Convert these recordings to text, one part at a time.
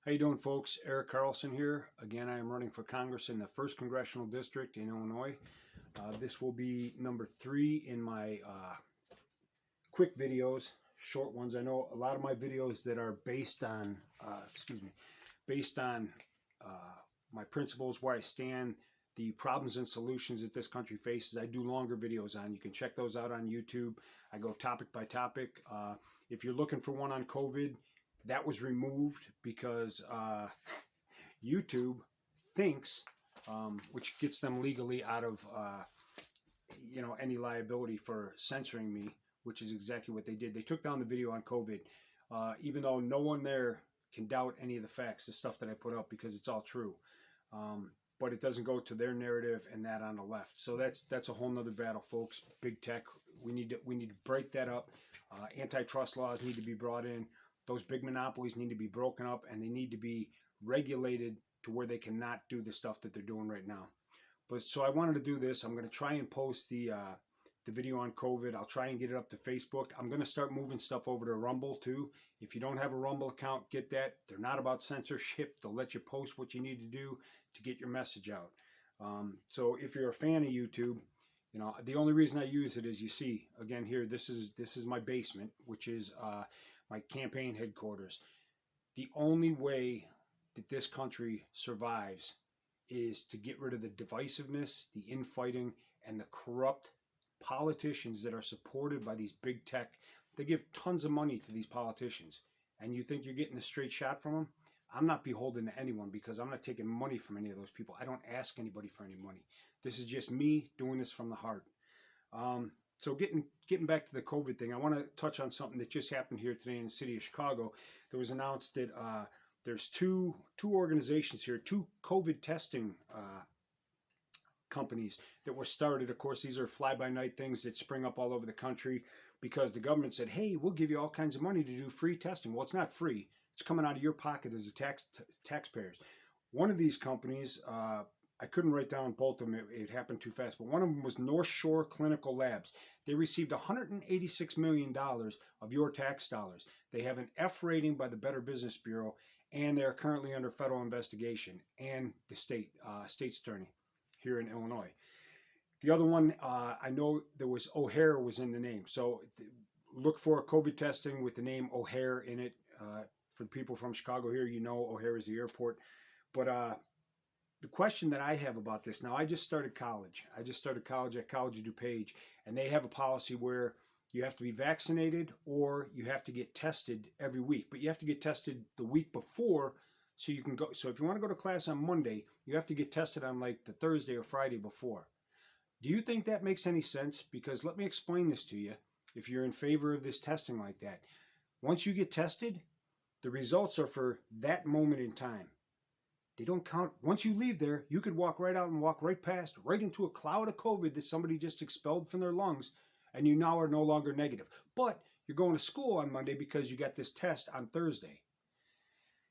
How you doing, folks? Eric Carlson here. Again, I am running for Congress in the 1st Congressional District in Illinois. This will be number 3 in my quick videos, short ones. I know a lot of my videos that are based on, based on my principles, where I stand, the problems and solutions that this country faces. I do longer videos on. You can check those out on YouTube. I go topic by topic. If you're looking for one on COVID, that was removed because YouTube thinks, which gets them legally out of any liability for censoring me, which is exactly what they did. They took down the video on COVID, even though no one there can doubt any of the facts, the stuff that I put up, because it's all true. But it doesn't go to their narrative and that on the left. So that's a whole nother battle, folks. Big tech. We need to break that up. Antitrust laws need to be brought in. Those big monopolies need to be broken up, and they need to be regulated to where they cannot do the stuff that they're doing right now. But so I wanted to do this. I'm going to try and post the video on COVID. I'll try and get it up to Facebook. I'm going to start moving stuff over to Rumble too. If you don't have a Rumble account, get that. They're not about censorship. They'll let you post what you need to do to get your message out. So if you're a fan of YouTube, the only reason I use it is, you see, again here, this is my basement, which is my campaign headquarters. The only way that this country survives is to get rid of the divisiveness, the infighting, and the corrupt politicians that are supported by these big tech. They give tons of money to these politicians, and you think you're getting a straight shot from them? I'm not beholden to anyone, because I'm not taking money from any of those people. I don't ask anybody for any money. This is just me doing this from the heart. So getting back to the COVID thing, I want to touch on something that just happened here today in the city of Chicago. There was announced that there's two organizations here, two COVID testing companies that were started. Of course, these are fly-by-night things that spring up all over the country because the government said, hey, we'll give you all kinds of money to do free testing. Well, it's not free. It's coming out of your pocket as a taxpayers. One of these companies, I couldn't write down both of them. It happened too fast. But one of them was North Shore Clinical Labs. They received $186 million of your tax dollars. They have an F rating by the Better Business Bureau, and they're currently under federal investigation, and the state's attorney here in Illinois. The other one, I know there was O'Hare was in the name. So look for COVID testing with the name O'Hare in it. For the people from Chicago here, O'Hare is the airport. But the question that I have about this, now I just started college. I just started college at College of DuPage, and they have a policy where you have to be vaccinated or you have to get tested every week. But you have to get tested the week before so you can go. So if you want to go to class on Monday, you have to get tested on like the Thursday or Friday before. Do you think that makes any sense? Because let me explain this to you. If you're in favor of this testing like that, once you get tested, the results are for that moment in time. They don't count. Once you leave there, you could walk right out and walk right past, right into a cloud of COVID that somebody just expelled from their lungs, and you now are no longer negative. But you're going to school on Monday because you got this test on Thursday.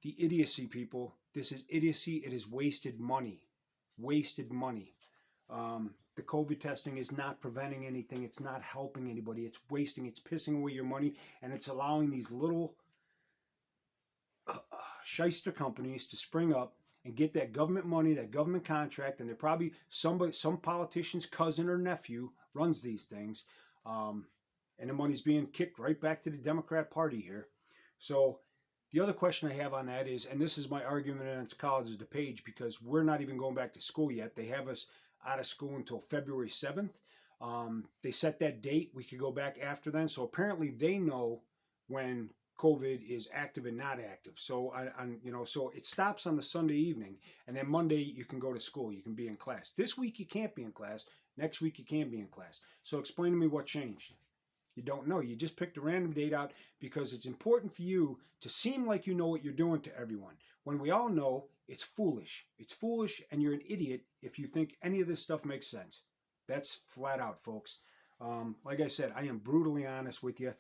The idiocy, people. This is idiocy. It is wasted money. Wasted money. The COVID testing is not preventing anything. It's not helping anybody. It's wasting. It's pissing away your money, and it's allowing these little shyster companies to spring up and get that government money, that government contract, and they're probably some politician's cousin or nephew runs these things, and the money's being kicked right back to the Democrat Party here. So the other question I have on that is, and this is my argument against College of DuPage, because we're not even going back to school yet. They have us out of school until February 7th. They set that date. We could go back after then. So apparently they know when COVID is active and not active. So so it stops on the Sunday evening, and then Monday you can go to school. You can be in class. This week you can't be in class. Next week you can be in class. So explain to me what changed. You don't know. You just picked a random date out because it's important for you to seem like you know what you're doing to everyone, when we all know it's foolish. It's foolish, and you're an idiot if you think any of this stuff makes sense. That's flat out, folks. Like I said, I am brutally honest with you.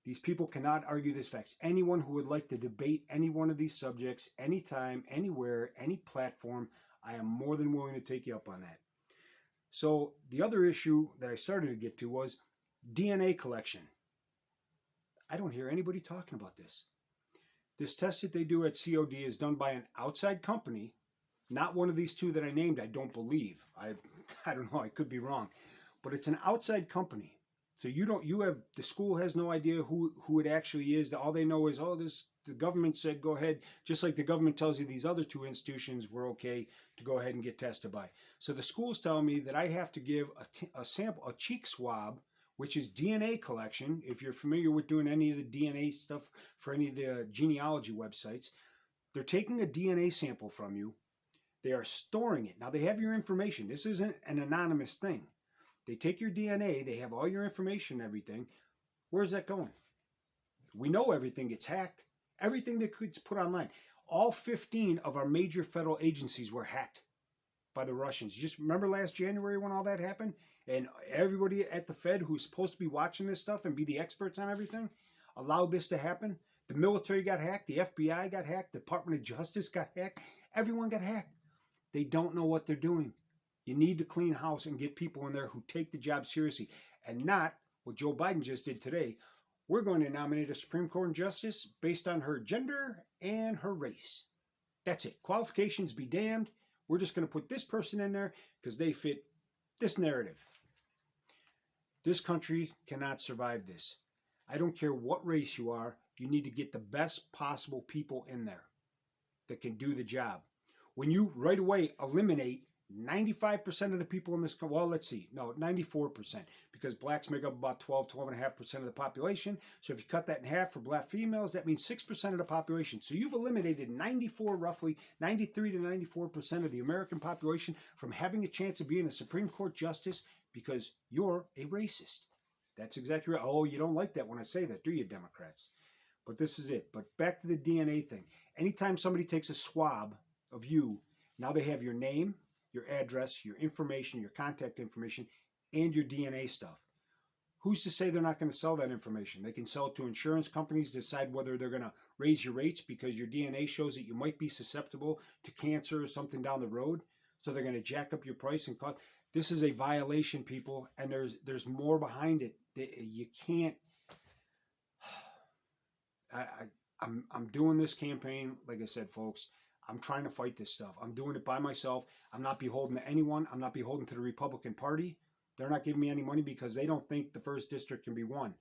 These people cannot argue this facts. Anyone who would like to debate any one of these subjects, anytime, anywhere, any platform, I am more than willing to take you up on that. So the other issue that I started to get to was DNA collection. I don't hear anybody talking about this. This test that they do at COD is done by an outside company, not one of these two that I named, I don't believe. I don't know, I could be wrong. But it's an outside company. So the school has no idea who it actually is. All they know is, the government said go ahead, just like the government tells you these other two institutions were okay to go ahead and get tested by. So the school's telling me that I have to give a sample, a cheek swab, which is DNA collection. If you're familiar with doing any of the DNA stuff for any of the genealogy websites, they're taking a DNA sample from you. They are storing it. Now they have your information. This isn't an anonymous thing. They take your DNA, they have all your information and everything. Where's that going? We know everything gets hacked. Everything that gets put online. All 15 of our major federal agencies were hacked by the Russians. You just remember last January when all that happened? And everybody at the Fed who's supposed to be watching this stuff and be the experts on everything allowed this to happen. The military got hacked. The FBI got hacked. The Department of Justice got hacked. Everyone got hacked. They don't know what they're doing. You need to clean house and get people in there who take the job seriously and not what Joe Biden just did today. We're going to nominate a Supreme Court justice based on her gender and her race. That's it. Qualifications be damned. We're just going to put this person in there because they fit this narrative. This country cannot survive this. I don't care what race you are. You need to get the best possible people in there that can do the job. When you right away eliminate 95% of the people in this, well, let's see, no, 94%, because blacks make up about 12.5% of the population. So if you cut that in half for black females, that means 6% of the population. So you've eliminated roughly 93 to 94% of the American population from having a chance of being a Supreme Court justice because you're a racist. That's exactly right. Oh, you don't like that when I say that, do you, Democrats? But this is it. But back to the DNA thing. Anytime somebody takes a swab of you, now they have your name, your address, your information, your contact information, and your DNA stuff. Who's to say they're not going to sell that information? They can sell it to insurance companies, decide whether they're going to raise your rates because your DNA shows that you might be susceptible to cancer or something down the road. So they're going to jack up your price and cost. This is a violation, people, and there's more behind it. You can't. I'm doing this campaign, like I said, folks. I'm trying to fight this stuff. I'm doing it by myself. I'm not beholden to anyone. I'm not beholden to the Republican Party. They're not giving me any money because they don't think the 1st District can be won.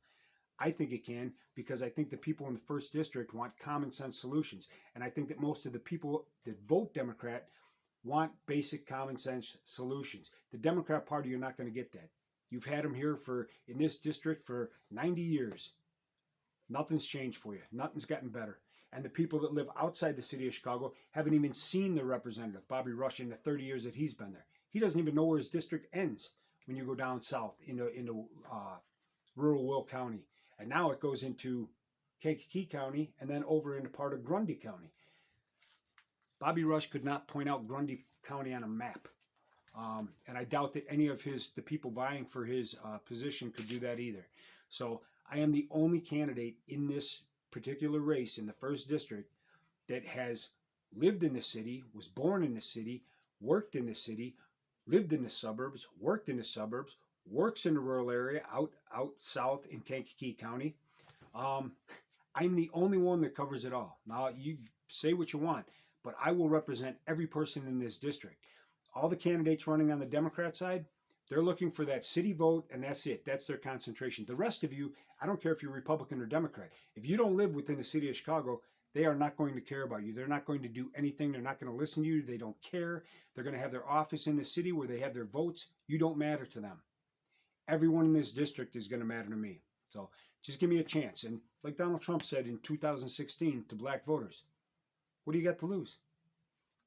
I think it can because I think the people in the 1st District want common sense solutions. And I think that most of the people that vote Democrat want basic common sense solutions. The Democrat Party, you're not going to get that. You've had them here in this district for 90 years. Nothing's changed for you. Nothing's gotten better. And the people that live outside the city of Chicago haven't even seen the representative, Bobby Rush, in the 30 years that he's been there. He doesn't even know where his district ends when you go down south into rural Will County. And now it goes into Kankakee County and then over into part of Grundy County. Bobby Rush could not point out Grundy County on a map. And I doubt that any of the people vying for his position could do that either. So I am the only candidate in this particular race in the 1st District that has lived in the city, was born in the city, worked in the city, lived in the suburbs, worked in the suburbs, works in the rural area out south in Kankakee County. I'm the only one that covers it all. Now, you say what you want, but I will represent every person in this district. All the candidates running on the Democrat side, they're looking for that city vote, and that's it. That's their concentration. The rest of you, I don't care if you're Republican or Democrat. If you don't live within the city of Chicago, they are not going to care about you. They're not going to do anything. They're not going to listen to you. They don't care. They're going to have their office in the city where they have their votes. You don't matter to them. Everyone in this district is going to matter to me. So just give me a chance. And like Donald Trump said in 2016 to black voters, what do you got to lose?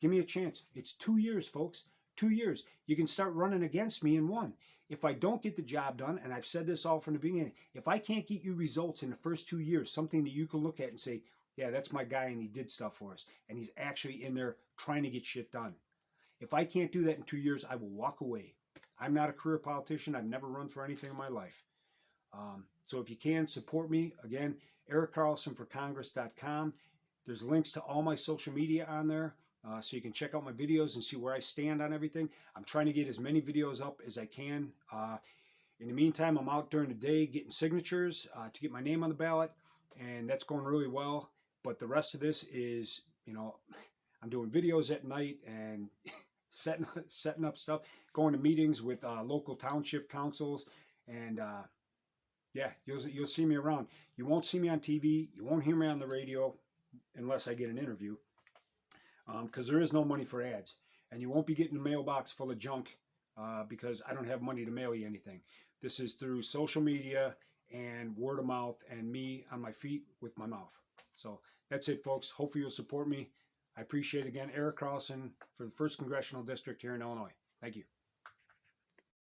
Give me a chance. It's 2 years, folks. 2 years. You can start running against me in 1. If I don't get the job done, and I've said this all from the beginning, if I can't get you results in the first 2 years, something that you can look at and say, yeah, that's my guy and he did stuff for us, and he's actually in there trying to get shit done. If I can't do that in 2 years, I will walk away. I'm not a career politician. I've never run for anything in my life. So if you can, support me. Again, EricCarlsonForCongress.com. There's links to all my social media on there. So you can check out my videos and see where I stand on everything. I'm trying to get as many videos up as I can. In the meantime, I'm out during the day getting signatures to get my name on the ballot, and that's going really well. But the rest of this is, you know, I'm doing videos at night and setting up stuff, going to meetings with local township councils, and yeah, you'll see me around. You won't see me on TV. You won't hear me on the radio unless I get an interview, because there is no money for ads, and you won't be getting a mailbox full of junk because I don't have money to mail you anything. This is through social media and word of mouth and me on my feet with my mouth. So that's it, folks. Hopefully you'll support me. I appreciate it again, Eric Carlson for the 1st Congressional District here in Illinois. Thank you.